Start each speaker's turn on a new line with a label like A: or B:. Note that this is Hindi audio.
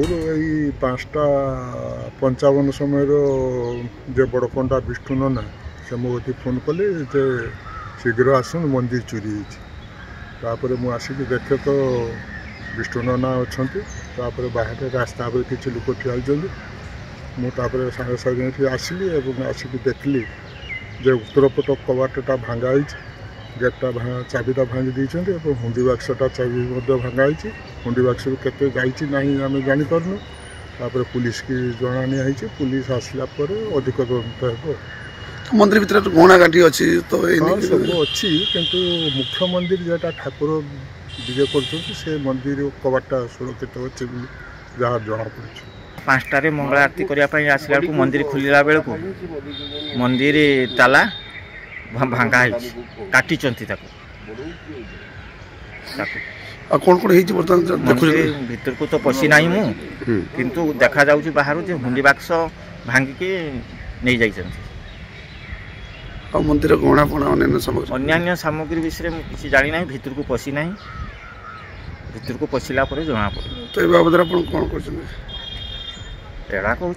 A: भोर यही 5:55 समय जे बड़पंडा विष्णु नना से मो फोन कले जे शीघ्र आसन मंदिर चोरी होपर मुसिक देखे तो विष्णु नना अच्छा बाहर रास्ता पर किसी लोक ठिया मुझे सागे सागे आसली आसिक देखली जे उत्तरपट कबाटा भांगाई गेटा चाबीटा भांगी देते हुंडी बाक्सटा चाबी भांगाई हुंडी बाक्स केते जाइए ना आम जापारूँ तापर पुलिस की जना निया पुलिस आसला अधिक तदंत हो
B: मंदिर भीतर गहना गाठी अच्छी तो
A: सब अच्छी किंतु मुख्य मंदिर जेटा ठाकुर विजय कर मंदिर कबाटा सुरक्षित अच्छे जहाँ जना पड़े
C: 5टार मंगला आरती करने आसला मंदिर खुलला बेलू मंदिर ताला भांगा काटी
B: कौन कौन
C: भीतर को तो पशी ना मु किंतु देखा जाऊँ बाहर हुंडी बाक्स भांगिकी नहीं जाइए
B: मंदिर गहना पणा
C: अन्य सामग्री विषय में किसी जानी ना भीतर को पशी ना भीतर को पशिला जना पड़े
B: तो ये बाबद कौन कर
C: एड़ा कहूँ